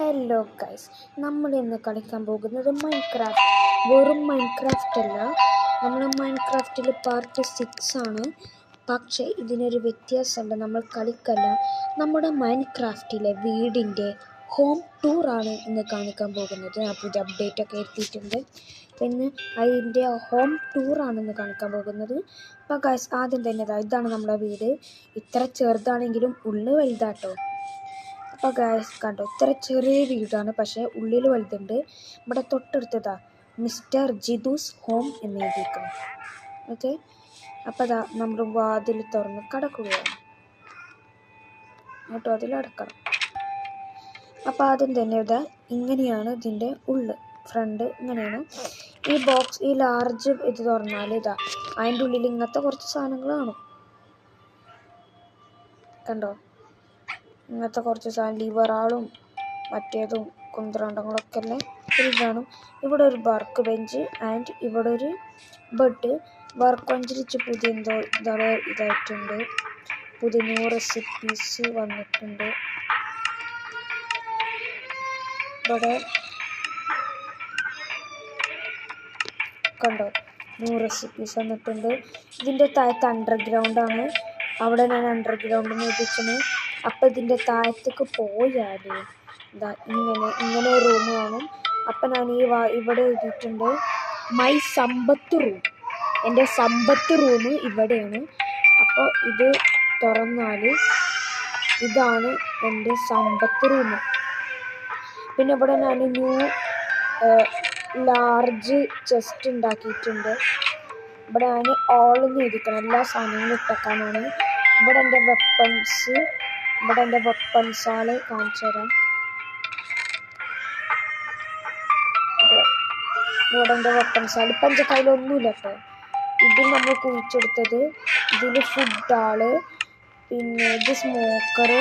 Hello guys, നമ്മൾ ഇന്ന് കളിക്കാൻ പോകുന്നത് മൈൻക്രാഫ്റ്റ്. വെറും മൈൻക്രാഫ്റ്റ് അല്ല, നമ്മൾ മൈൻക്രാഫ്റ്റിൽ പാർട്ട് 6 ആണ്. പക്ഷേ ഇതിനൊരു വ്യത്യാസമുണ്ട്. നമ്മൾ കളിക്കല്ല, നമ്മുടെ മൈൻക്രാഫ്റ്റിലെ വീടിൻ്റെ ഹോം ടൂറാണ് ഇന്ന് കാണിക്കാൻ പോകുന്നത്. ഞാൻ പുതിയ അപ്ഡേറ്റ് ഒക്കെ എത്തിയിട്ടുണ്ട്. പിന്നെ അതിൻ്റെ ഹോം ടൂറാണ് ഇന്ന് കാണിക്കാൻ പോകുന്നത്. അപ്പോൾ ഗൈസ്, ആദ്യം തന്നെ ഇതാണ് നമ്മുടെ വീട്. ഇത്ര ചെറുതാണെങ്കിലും ഉള്ളു വലുതാട്ടോ. അപ്പോൾ ഗൈസ് കണ്ടോ, ഇത്ര ചെറിയ വീടാണ്, പക്ഷേ ഉള്ളിൽ വലുതുണ്ട്. ഇവിടെ തൊട്ടടുത്തതാ മിസ്റ്റർ ജിദൂസ് ഹോം എന്ന് എഴുതിയിരിക്കണം. ഓക്കെ, അപ്പോൾ അതാ നമ്മൾ വാതിൽ തുറന്ന് കടക്കുകയാണ്. എന്നിട്ടോ അതിൽ അടക്കണം. അപ്പോൾ ആദ്യം തന്നെ ഇതാ ഇങ്ങനെയാണ് ഇതിൻ്റെ ഉള്ളു, ഫ്രണ്ട് ഇങ്ങനെയാണ്. ഈ ബോക്സ്, ഈ ലാർജ് ഇത് തുറന്നാൽ ഇതാ അതിൻ്റെ ഉള്ളിൽ ഇങ്ങനത്തെ കുറച്ച് സാധനങ്ങൾ കാണും. കണ്ടോ, ഇങ്ങനത്തെ കുറച്ച് സാധനം, ലിവറാളും മറ്റേതും കുന്ത്രാണ്ടങ്ങളൊക്കെ അല്ലേ ഇത് കാണും. ഇവിടെ ഒരു വർക്ക് ബെഞ്ച് ആൻഡ് ഇവിടെ ഒരു ബെഡ്. വർക്ക് ബെഞ്ചിൽ പുതിയ എന്തോ ഇതായിട്ടുണ്ട്. പുതിയ ന്യൂ റെസിപ്പീസ് വന്നിട്ടുണ്ട്. ഇവിടെ കണ്ടോ, ന്യൂ റെസിപ്പീസ് വന്നിട്ടുണ്ട്. ഇതിൻ്റെ താഴത്ത് അണ്ടർഗ്രൗണ്ടാണ്. അവിടെ ഞാൻ അണ്ടർഗ്രൗണ്ട് നിർദ്ദേശിച്ചത്. അപ്പം ഇതിൻ്റെ താഴത്തേക്ക് പോയാൽ ഇതാ ഇങ്ങനെ റൂം കാണും. അപ്പം ഞാൻ ഇവിടെ എഴുതിയിട്ടുണ്ട് മൈ സമ്പത്ത് റൂം. എൻ്റെ സമ്പത്ത് റൂം ഇവിടെയാണ്. അപ്പോൾ ഇത് തുറന്നാൽ ഇതാണ് എൻ്റെ സമ്പത്ത് റൂം. പിന്നെ ഇവിടെ ഞാൻ ന്യൂ ലാർജ് ചെസ്റ്റ് ഉണ്ടാക്കിയിട്ടുണ്ട്. ഇവിടെ ഞാൻ ഓളെന്ന് എഴുതിക്കണം, എല്ലാ സാധനങ്ങളും ഇട്ടേക്കാനാണ്. ഇവിടെ എൻ്റെ വെപ്പൺസ്, ഇവിടെ എൻ്റെ വെപ്പൺസാള് കാണിച്ചു തരാം. ഇവിടെ എൻ്റെ വെപ്പൺസാള് ഇപ്പം എൻ്റെ കയ്യിലൊന്നുമില്ല കേട്ടോ. ഇത് നമ്മൾ കുഴിച്ചെടുത്തത്. ഇതിൽ ഫുഡാള്, പിന്നെ ഇത് സ്മോക്കർ,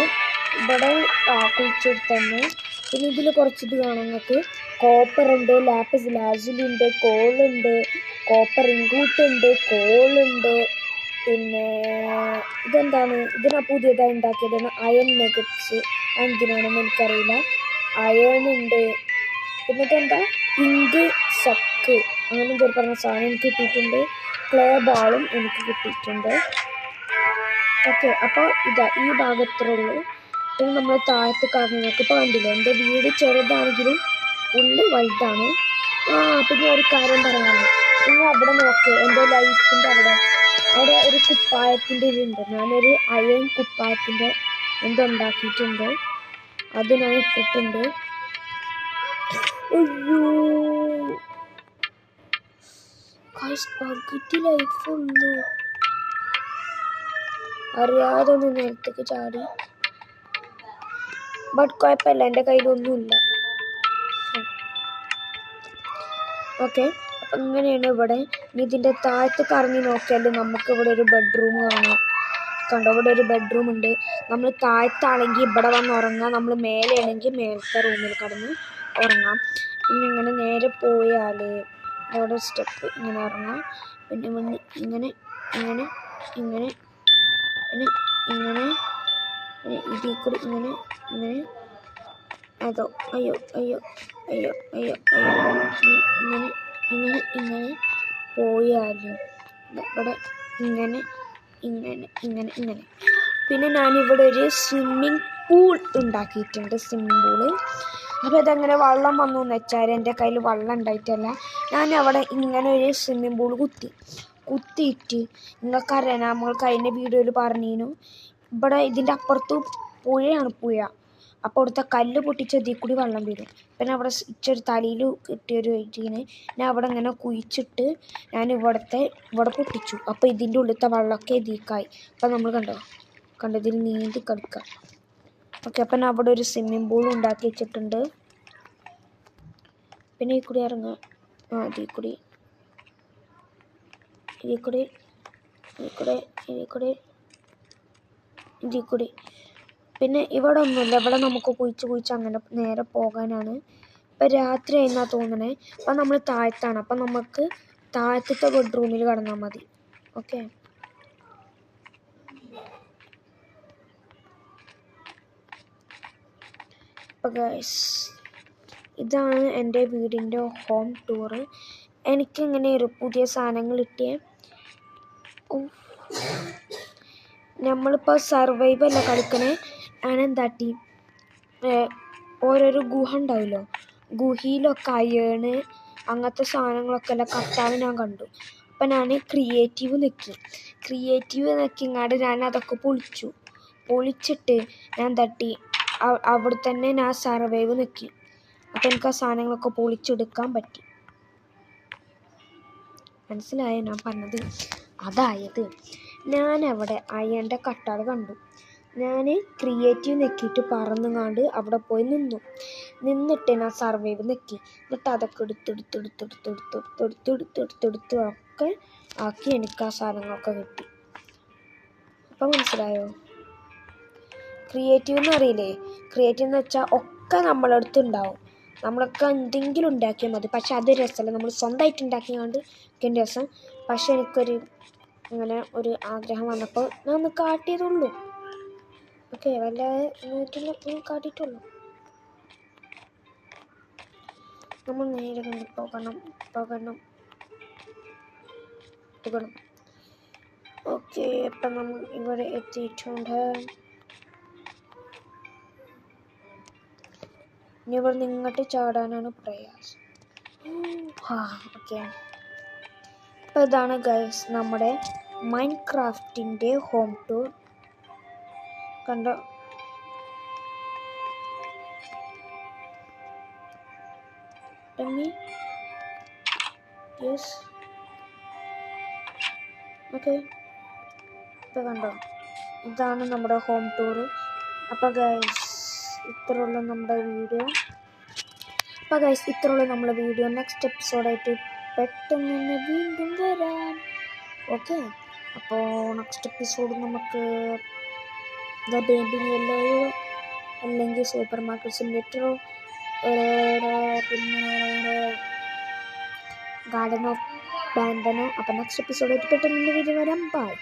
ഇവിടെ കുഴിച്ചെടുത്തന്നെ. പിന്നെ ഇതിൽ കുറച്ചിത് കാണാം നിങ്ങൾക്ക്. കോപ്പറുണ്ട്, ലാപ്പിസ് ലാസിലുണ്ട്, കോളുണ്ട്, കോപ്പർ ഇൻകൂട്ടുണ്ട്, കോളുണ്ട്. പിന്നെ ഇതെന്താണ്, ഇതിനാ പുതിയതായി ഉണ്ടാക്കിയതാണ് അയൺ നെഗറ്റ്സ്. എന്തിനാണെന്ന് എനിക്കറിയില്ല. അയൺ ഉണ്ട്. പിന്നെ ഇതെന്താ പിങ്ക് സക്ക്, അങ്ങനെ എന്തൊരു പറഞ്ഞ സാധനം എനിക്ക് കിട്ടിയിട്ടുണ്ട്. ക്ലേ ബാളും എനിക്ക് കിട്ടിയിട്ടുണ്ട്. ഓക്കെ, അപ്പോൾ ഇതാ ഈ ഭാഗത്തുള്ളൂ. പിന്നെ നമ്മൾ താഴത്ത് കാണുന്നതൊക്കെ ഇപ്പോൾ കണ്ടില്ല. എൻ്റെ വീട് ചെറുതാണെങ്കിലും ഉള്ളു വലുതാണ്. പിന്നെ ഒരു കാര്യം പറയാനുണ്ട്. നിങ്ങൾ അവിടെ നോക്ക്, എൻ്റെ ലൈഫിൻ്റെ അവിടെ ഒരു കുപ്പായത്തിൻ്റെ ഇതുണ്ട്. ഞാനൊരു അയൺ കുപ്പായത്തിൻ്റെ എന്തുണ്ടാക്കിയിട്ടുണ്ട്, അത് ഞാൻ ഇട്ടിട്ടുണ്ട്. അയ്യോ പകുതി ലൈഫുള്ളൂ. അറിയാതെ ഒന്ന് നേരത്തേക്ക് ചാടി. ബട്ട് കുഴപ്പമില്ല, എൻ്റെ കയ്യിലൊന്നുമില്ല. ഓക്കെ, അപ്പം ഇങ്ങനെയാണ് ഇവിടെ. ഇനി ഇതിൻ്റെ താഴത്ത് കറങ്ങി നോക്കിയാൽ നമുക്ക് ഇവിടെ ഒരു ബെഡ്റൂം കാണാം. കണ്ടോ, ഇവിടെ ഒരു ബെഡ്റൂം ഉണ്ട്. നമ്മൾ താഴത്താണെങ്കിൽ ഇവിടെ വന്ന് ഉറങ്ങാം, നമ്മൾ മേലെയാണെങ്കിൽ മേലത്തെ റൂമിൽ കിടന്ന് ഉറങ്ങാം. പിന്നെ ഇങ്ങനെ നേരെ പോയാൽ ഇവിടെ സ്റ്റെപ്പ് ഇങ്ങനെ ഇറങ്ങാം. പിന്നെ ഇങ്ങനെ ഇങ്ങനെ ഇങ്ങനെ പിന്നെ ഇങ്ങനെ ഇതിൽ കൂടി ഇങ്ങനെ ഇങ്ങനെ അതോ അയ്യോ അയ്യോ അയ്യോ അയ്യോ അയ്യോ ഇങ്ങനെ ഇങ്ങനെ ഇങ്ങനെ പോയാലും ഇവിടെ ഇങ്ങനെ ഇങ്ങനെ ഇങ്ങനെ ഇങ്ങനെ. പിന്നെ ഞാനിവിടെ ഒരു സ്വിമ്മിങ് പൂൾ ഉണ്ടാക്കിയിട്ടുണ്ട്, സ്വിമ്മിങ് പൂള്. അപ്പോൾ ഇതെങ്ങനെ വെള്ളം വന്നു എന്ന് വെച്ചാൽ എൻ്റെ കയ്യിൽ വെള്ളം ഉണ്ടായിട്ടല്ല, ഞാൻ അവിടെ ഇങ്ങനെ ഒരു സ്വിമ്മിങ് പൂൾ കുത്തിയിട്ട് നിങ്ങൾക്കറിയാം, നമ്മൾ കഴിഞ്ഞ വീഡിയോയിൽ പറഞ്ഞിരുന്നു. ഇവിടെ ഇതിൻ്റെ അപ്പുറത്ത് പുഴയാണ് പുഴ. അപ്പോൾ അവിടുത്തെ കല്ല് പൊട്ടിച്ച് ഇതിൽ കൂടി വെള്ളം വരും. പിന്നെ അവിടെ ഇച്ചൊരു തലയിൽ കിട്ടിയൊരു വെയിറ്റിന് ഞാൻ അവിടെ ഇങ്ങനെ കുഴിച്ചിട്ട് ഞാൻ ഇവിടെ പൊട്ടിച്ചു. അപ്പോൾ ഇതിൻ്റെ ഉള്ളിലത്തെ വെള്ളമൊക്കെ ഇതിക്കായി. അപ്പോൾ നമ്മൾ കണ്ടോ ഇതിൽ നീന്തി കളിക്കാം. ഓക്കെ, അപ്പം ഞാൻ അവിടെ ഒരു സ്വിമ്മിങ് പൂൾ ഉണ്ടാക്കി വെച്ചിട്ടുണ്ട്. പിന്നെ ഈ കൂടി ഇറങ്ങാം. ഇതിൽ കൂടി. പിന്നെ ഇവിടെ ഒന്നുമില്ല, ഇവിടെ നമുക്ക് കുഴിച്ച് അങ്ങനെ നേരെ പോകാനാണ്. ഇപ്പം രാത്രി ആയിരുന്നാ തോന്നണേ. അപ്പം നമ്മൾ താഴത്താണ്. അപ്പം നമുക്ക് താഴത്തെ ബെഡ്റൂമിൽ കിടന്നാൽ മതി. ഓക്കെ, അപ്പോൾ ഗൈസ് ഇതാണ് എൻ്റെ വീടിൻ്റെ ഹോം ടൂറ്. എനിക്കിങ്ങനെ ഒരു പുതിയ സാധനങ്ങൾ കിട്ടിയ നമ്മളിപ്പോൾ സർവൈവല്ല കളിക്കണേ. ഞാനെന്താട്ടി ഓരോരോ ഗുഹ ഉണ്ടാവുമല്ലോ, ഗുഹയിലൊക്കെ അയേണ് അങ്ങനത്തെ സാധനങ്ങളൊക്കെ എല്ലാം കട്ടാൻ ഞാൻ കണ്ടു. അപ്പം ഞാൻ ക്രിയേറ്റീവ് നെക്കിങ്ങാണ്ട് ഞാൻ അതൊക്കെ പൊളിച്ചിട്ട് ഞാൻ തട്ടി അവിടെ തന്നെ ഞാൻ സർവൈവ് നിൽക്കി. അപ്പം എനിക്ക് ആ സാധനങ്ങളൊക്കെ പൊളിച്ചെടുക്കാൻ പറ്റി. മനസ്സിലായോ ഞാൻ പറഞ്ഞത്? അതായത് ഞാനവിടെ അയൻ്റെ കട്ടാൾ കണ്ടു. ഞാൻ ക്രിയേറ്റീവ് നെക്കിയിട്ട് പറന്നുങ്ങാണ്ട് അവിടെ പോയി നിന്നിട്ട് ഞാൻ സർവൈവ് നെക്കി. എന്നിട്ട് അതൊക്കെ എടുത്തെടുത്ത് ഒക്കെ ആക്കി എനിക്ക് ആ സാധനങ്ങളൊക്കെ കിട്ടി. അപ്പം മനസ്സിലായോ? ക്രിയേറ്റീവ് എന്ന് അറിയില്ലേ? ക്രിയേറ്റീവ് എന്ന് വെച്ചാൽ ഒക്കെ നമ്മളടുത്ത് ഉണ്ടാവും. നമ്മളൊക്കെ എന്തെങ്കിലും ഉണ്ടാക്കിയാൽ മതി. പക്ഷെ അത് രസമല്ല, നമ്മൾ സ്വന്തമായിട്ട് ഉണ്ടാക്കിയാണ്ട് ഒക്കെ രസം. പക്ഷെ എനിക്കൊരു അങ്ങനെ ഒരു ആഗ്രഹം വന്നപ്പോൾ ഞാൻ ഒന്ന് കാട്ടിയതുള്ളൂ. ഓക്കെ, വല്ലാതെ കാട്ടിയിട്ടുള്ളൂ. നമ്മൾ നേരെ കൊണ്ട് പോകണം. ഓക്കെ, അപ്പം നമ്മൾ ഇവിടെ എത്തിയിട്ടുണ്ട്. ഇനി ഇവിടെ നിങ്ങോട്ട് ചാടാനാണ് പ്രയാസം. ഓക്കെ, അപ്പോൾ ഇതാണ് ഗൈസ് നമ്മുടെ മൈൻക്രാഫ്റ്റിൻ്റെ ഹോം ടൂർ. കണ്ടോ? Yes, okay. ഇപ്പോൾ കണ്ടോ, ഇതാണ് നമ്മുടെ ഹോം ടൂർ. അപ്പോൾ ഗൈസ് ഇത്രയുള്ള നമ്മുടെ വീഡിയോ. നെക്സ്റ്റ് എപ്പിസോഡായിട്ട് പെട്ടെന്ന് തന്നെ വീണ്ടും വരാം. ഓക്കെ, അപ്പോൾ നെക്സ്റ്റ് എപ്പിസോഡ് നമുക്ക് ദ ബേബി യെല്ലോയോ അല്ലെങ്കിൽ സൂപ്പർ മാർക്കറ്റ് സിമുലേറ്ററോ പിന്നെ ഗാർഡൻ ഓഫ് ബാൻഡനോ. അപ്പോൾ നെക്സ്റ്റ് എപ്പിസോഡായിട്ട് പെട്ടെന്ന് വീഡിയോ വരാം. ബൈ.